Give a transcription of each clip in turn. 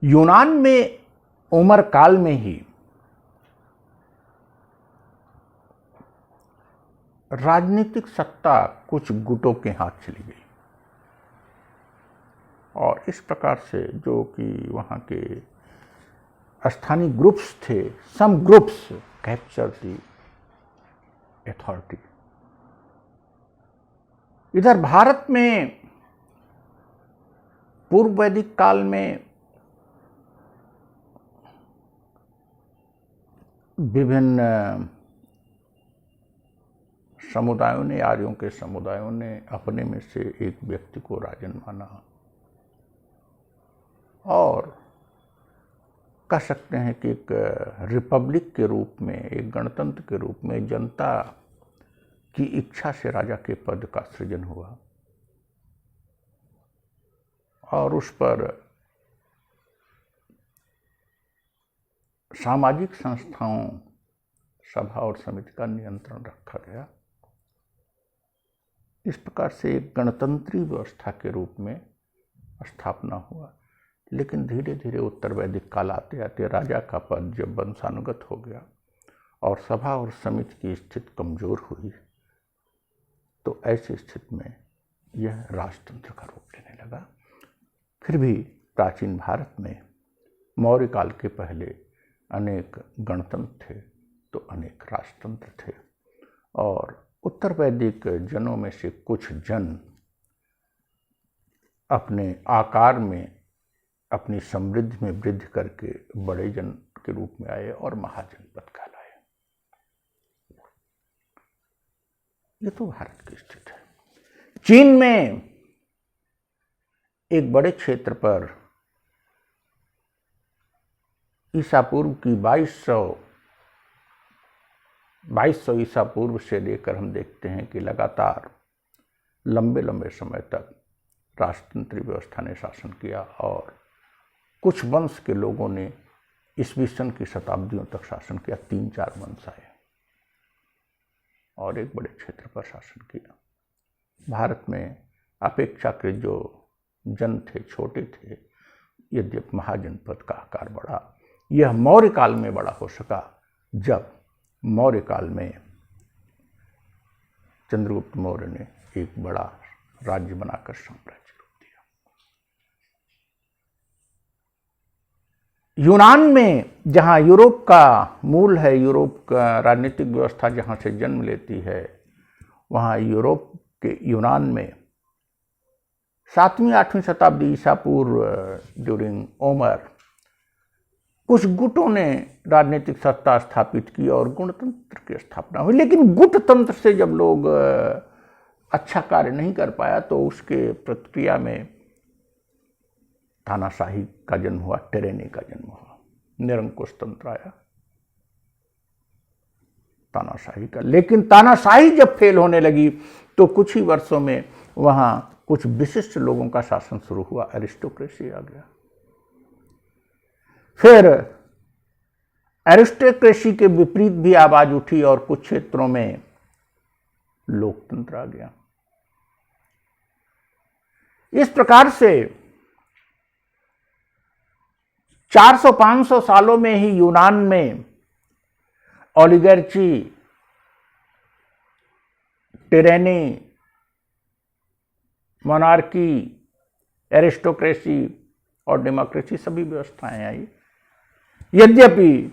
यूनान में उमर काल में ही राजनीतिक सत्ता कुछ गुटों के हाथ चली गई और इस प्रकार से जो कि वहाँ के स्थानीय ग्रुप्स थे, some groups capture the authority. इधर भारत में पूर्व वैदिक काल में विभिन्न समुदायों ने, आर्यों के समुदायों ने अपने में से एक व्यक्ति को राजन माना और कह सकते हैं कि एक रिपब्लिक के रूप में, एक गणतंत्र के रूप में जनता की इच्छा से राजा के पद का सृजन हुआ और उस पर सामाजिक संस्थाओं, सभा और समिति का नियंत्रण रखा गया। इस प्रकार से एक गणतंत्री व्यवस्था के रूप में स्थापना हुआ। लेकिन धीरे धीरे उत्तर वैदिक काल आते आते राजा का पद जब वंशानुगत हो गया और सभा और समिति की स्थिति कमजोर हुई, तो ऐसी स्थिति में यह राजतंत्र का रूप लेने लगा। फिर भी प्राचीन भारत में मौर्य काल के पहले अनेक गणतंत्र थे तो अनेक राजतंत्र थे और उत्तर वैदिक जनों में से कुछ जन अपने आकार में, अपनी समृद्धि में वृद्धि करके बड़े जन के रूप में आए और महाजनपद कहलाए। ये तो भारत की स्थिति है। चीन में एक बड़े क्षेत्र पर ईसा पूर्व की 2200 ईसा पूर्व से लेकर हम देखते हैं कि लगातार लंबे लंबे समय तक राजतंत्री व्यवस्था ने शासन किया और कुछ वंश के लोगों ने ईस्वी सन की शताब्दियों तक शासन किया। 3-4 वंश आए और एक बड़े क्षेत्र पर शासन किया। भारत में अपेक्षाकृत जो जन थे, छोटे थे, यद्यपि महाजनपद का आकार बढ़ा। यह मौर्य काल में बड़ा हो सका जब मौर्य काल में चंद्रगुप्त मौर्य ने एक बड़ा राज्य बनाकर साम्राज्य रूप दिया। यूनान में, जहां यूरोप का मूल है, यूरोप का राजनीतिक व्यवस्था जहां से जन्म लेती है, वहां यूरोप के यूनान में 7वीं-8वीं शताब्दी ईसा पूर्व ड्यूरिंग ओमर कुछ गुटों ने राजनीतिक सत्ता स्थापित की और गणतंत्र की स्थापना हुई। लेकिन गुटतंत्र से जब लोग अच्छा कार्य नहीं कर पाया तो उसके प्रतिक्रिया में तानाशाही का जन्म हुआ, टिरेनी का जन्म हुआ, निरंकुश तंत्र आया तानाशाही का। लेकिन तानाशाही जब फेल होने लगी तो कुछ ही वर्षों में वहां कुछ विशिष्ट लोगों का शासन शुरू हुआ, एरिस्टोक्रेसी आ गया। फिर एरिस्टोक्रेसी के विपरीत भी आवाज उठी और कुछ क्षेत्रों में लोकतंत्र आ गया। इस प्रकार से 400-500 सालों में ही यूनान में ओलिगार्ची, टिरेनी, मोनार्की, एरिस्टोक्रेसी और डेमोक्रेसी सभी व्यवस्थाएं आई। यद्यपि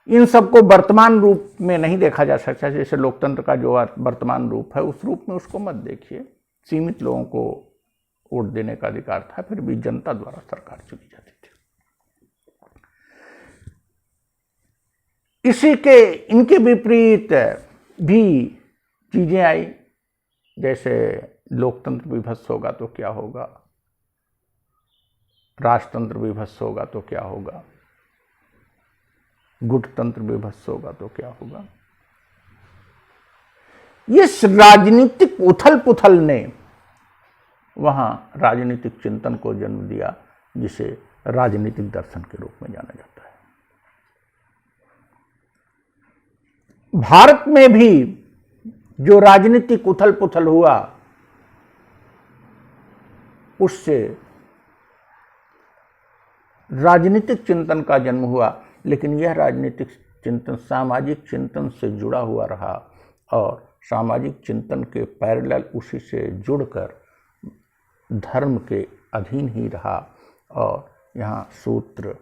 इन सबको वर्तमान रूप में नहीं देखा जा सकता, जैसे लोकतंत्र का जो वर्तमान रूप है उस रूप में उसको मत देखिए। सीमित लोगों को वोट देने का अधिकार था, फिर भी जनता द्वारा सरकार चुनी जाती थी। इनके विपरीत भी चीजें आई, जैसे लोकतंत्र विभत्स होगा तो क्या होगा, राजतंत्र विभत्स होगा तो क्या होगा, गुटतंत्र विभत्स होगा तो क्या होगा। इस राजनीतिक उथल पुथल ने वहां राजनीतिक चिंतन को जन्म दिया, जिसे राजनीतिक दर्शन के रूप में जाना जाता है। भारत में भी जो राजनीतिक उथल पुथल हुआ उससे राजनीतिक चिंतन का जन्म हुआ, लेकिन यह राजनीतिक चिंतन सामाजिक चिंतन से जुड़ा हुआ रहा और सामाजिक चिंतन के पैरेलल उसी से जुड़कर धर्म के अधीन ही रहा और यहाँ सूत्र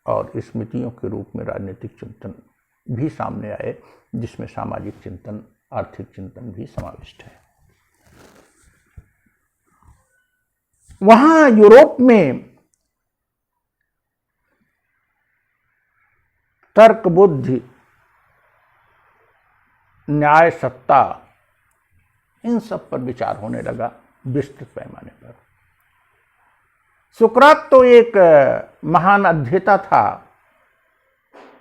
और स्मृतियों के रूप में राजनीतिक चिंतन भी सामने आए, जिसमें सामाजिक चिंतन, आर्थिक चिंतन भी समाविष्ट है। वहाँ यूरोप में तर्क, बुद्धि, न्याय, सत्ता, इन सब पर विचार होने लगा विस्तृत पैमाने पर। सुकरात तो एक महान अध्येता था,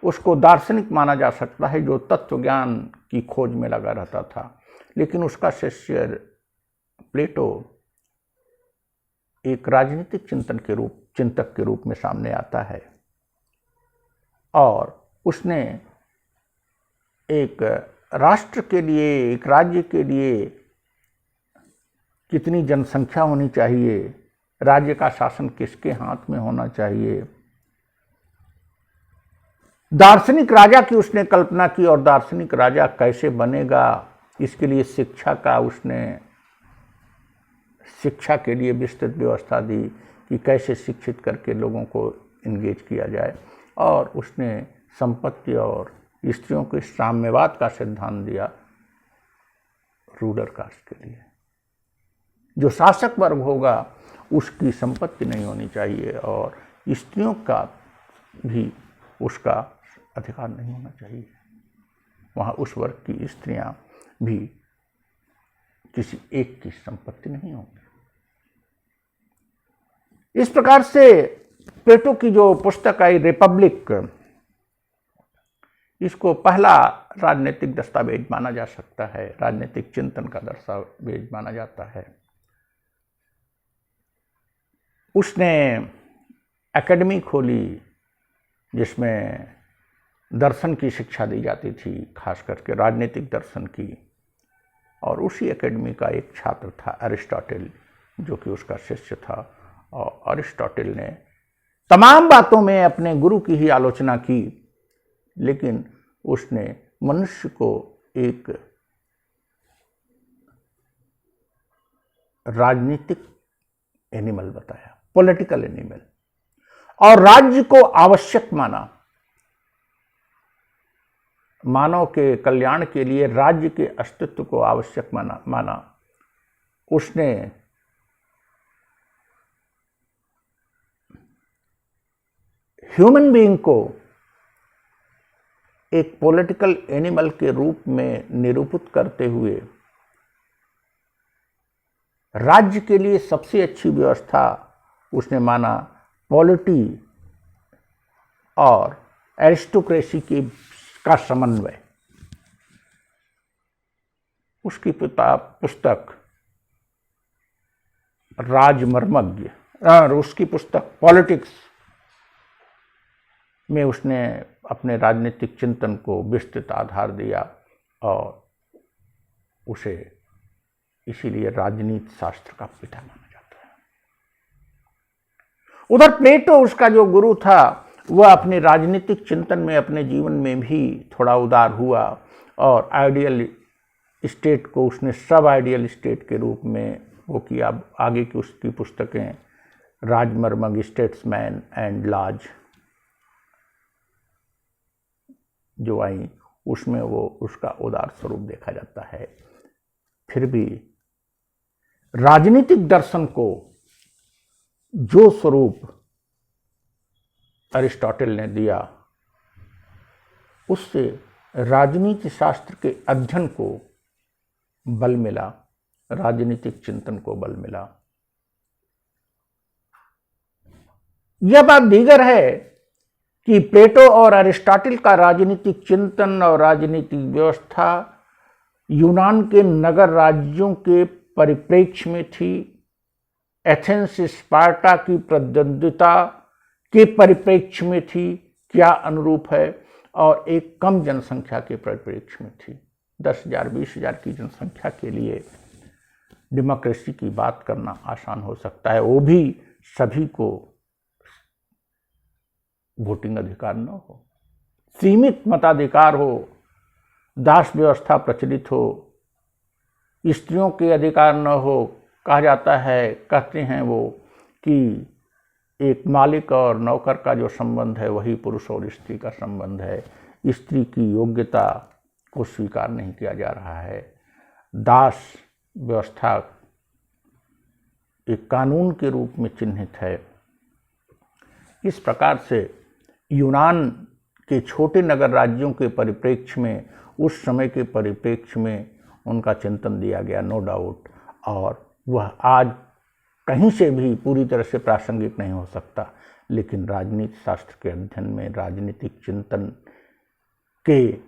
उसको दार्शनिक माना जा सकता है, जो तत्व ज्ञान की खोज में लगा रहता था, लेकिन उसका शिष्य प्लेटो एक राजनीतिक चिंतक के रूप में सामने आता है और उसने एक राष्ट्र के लिए, एक राज्य के लिए कितनी जनसंख्या होनी चाहिए, राज्य का शासन किसके हाथ में होना चाहिए, दार्शनिक राजा की उसने कल्पना की और दार्शनिक राजा कैसे बनेगा, इसके लिए शिक्षा के लिए विस्तृत व्यवस्था दी कि कैसे शिक्षित करके लोगों को इंगेज किया जाए, और उसने संपत्ति और स्त्रियों के साम्यवाद का सिद्धांत दिया रूलर कास्ट के लिए। जो शासक वर्ग होगा उसकी संपत्ति नहीं होनी चाहिए और स्त्रियों का भी उसका अधिकार नहीं होना चाहिए। वहाँ उस वर्ग की स्त्रियां भी किसी एक की संपत्ति नहीं होंगी। इस प्रकार से प्लेटो की जो पुस्तक आई रिपब्लिक, इसको पहला राजनीतिक दस्तावेज माना जा सकता है, राजनीतिक चिंतन का दस्तावेज माना जाता है। उसने एकेडमी खोली जिसमें दर्शन की शिक्षा दी जाती थी, खास करके राजनीतिक दर्शन की, और उसी एकेडमी का एक छात्र था अरिस्टोटल, जो कि उसका शिष्य था। और अरिस्टोटल ने तमाम बातों में अपने गुरु की ही आलोचना की, लेकिन उसने मनुष्य को एक राजनीतिक एनिमल बताया, पॉलिटिकल एनिमल, और राज्य को आवश्यक माना। मानव के कल्याण के लिए राज्य के अस्तित्व को आवश्यक माना। उसने ह्यूमन बीइंग को एक पॉलिटिकल एनिमल के रूप में निरूपित करते हुए राज्य के लिए सबसे अच्छी व्यवस्था उसने माना पॉलिटी और एरिस्टोक्रेसी का समन्वय। उसकी पुस्तक राजमर्मज्ञ, उसकी पुस्तक पॉलिटिक्स में उसने अपने राजनीतिक चिंतन को विस्तृत आधार दिया और उसे इसीलिए राजनीति शास्त्र का पिता माना जाता है। उधर प्लेटो, उसका जो गुरु था, वह अपने राजनीतिक चिंतन में, अपने जीवन में भी थोड़ा उदार हुआ और आइडियल स्टेट को उसने सब आइडियल स्टेट के रूप में वो किया। आगे की उसकी पुस्तकें राजमर्मज्ञ, स्टेट्समैन एंड लॉज जो आई, उसमें वो उसका उदार स्वरूप देखा जाता है। फिर भी राजनीतिक दर्शन को जो स्वरूप अरिस्टोटल ने दिया, उससे राजनीति शास्त्र के अध्ययन को बल मिला, राजनीतिक चिंतन को बल मिला। यह बात दीगर है कि प्लेटो और अरिस्टोटल का राजनीतिक चिंतन और राजनीतिक व्यवस्था यूनान के नगर राज्यों के परिप्रेक्ष्य में थी, एथेंस स्पार्टा की प्रतिद्वंद्विता के परिप्रेक्ष्य में थी, क्या अनुरूप है, और एक कम जनसंख्या के परिप्रेक्ष्य में थी। 10,000 20,000 की जनसंख्या के लिए डेमोक्रेसी की बात करना आसान हो सकता है, वो भी सभी को वोटिंग अधिकार न हो, सीमित मताधिकार हो, दास व्यवस्था प्रचलित हो, स्त्रियों के अधिकार न हो। कहा जाता है, कहते हैं वो कि एक मालिक और नौकर का जो संबंध है वही पुरुष और स्त्री का संबंध है। स्त्री की योग्यता को स्वीकार नहीं किया जा रहा है। दास व्यवस्था एक कानून के रूप में चिन्हित है। इस प्रकार से यूनान के छोटे नगर राज्यों के परिप्रेक्ष्य में, उस समय के परिप्रेक्ष्य में उनका चिंतन दिया गया, नो डाउट, और वह आज कहीं से भी पूरी तरह से प्रासंगिक नहीं हो सकता। लेकिन राजनीति शास्त्र के अध्ययन में, राजनीतिक चिंतन के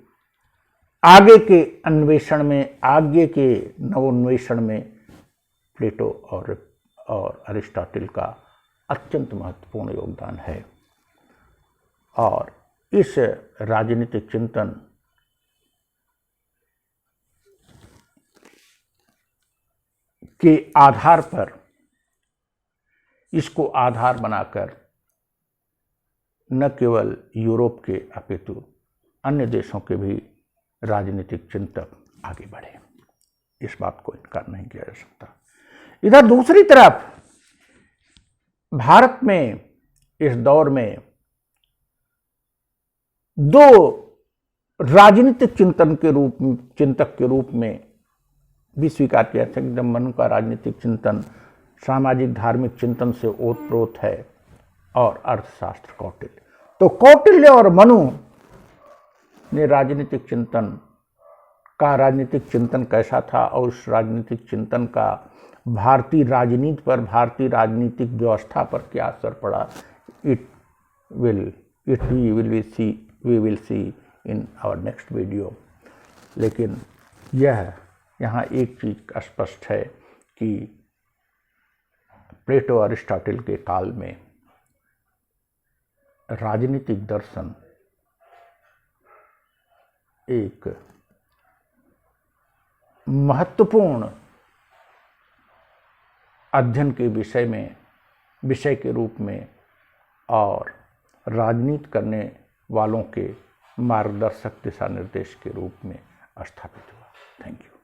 आगे के अन्वेषण में, आगे के नवोन्वेषण में प्लेटो और अरिस्टोटल का अत्यंत महत्वपूर्ण योगदान है। और इस राजनीतिक चिंतन के आधार पर, इसको आधार बनाकर न केवल यूरोप के अपितु अन्य देशों के भी राजनीतिक चिंतक आगे बढ़े, इस बात को इनकार नहीं किया जा सकता। इधर दूसरी तरफ भारत में इस दौर में दो राजनीतिक चिंतक के रूप में भी स्वीकार किया था। एकदम मनु का राजनीतिक चिंतन सामाजिक धार्मिक चिंतन से ओतप्रोत है, और अर्थशास्त्र कौटिल्य। तो कौटिल्य और मनु ने राजनीतिक चिंतन कैसा था, और उस राजनीतिक चिंतन का भारतीय राजनीति पर, भारतीय राजनीतिक व्यवस्था पर क्या असर पड़ा, we will see in our next video। लेकिन यहाँ एक चीज स्पष्ट है कि प्लेटो अरिस्टोटल के काल में राजनीतिक दर्शन एक महत्वपूर्ण अध्ययन के विषय के रूप में और राजनीति करने वालों के मार्गदर्शक दिशा निर्देश के रूप में स्थापित हुआ। Thank you.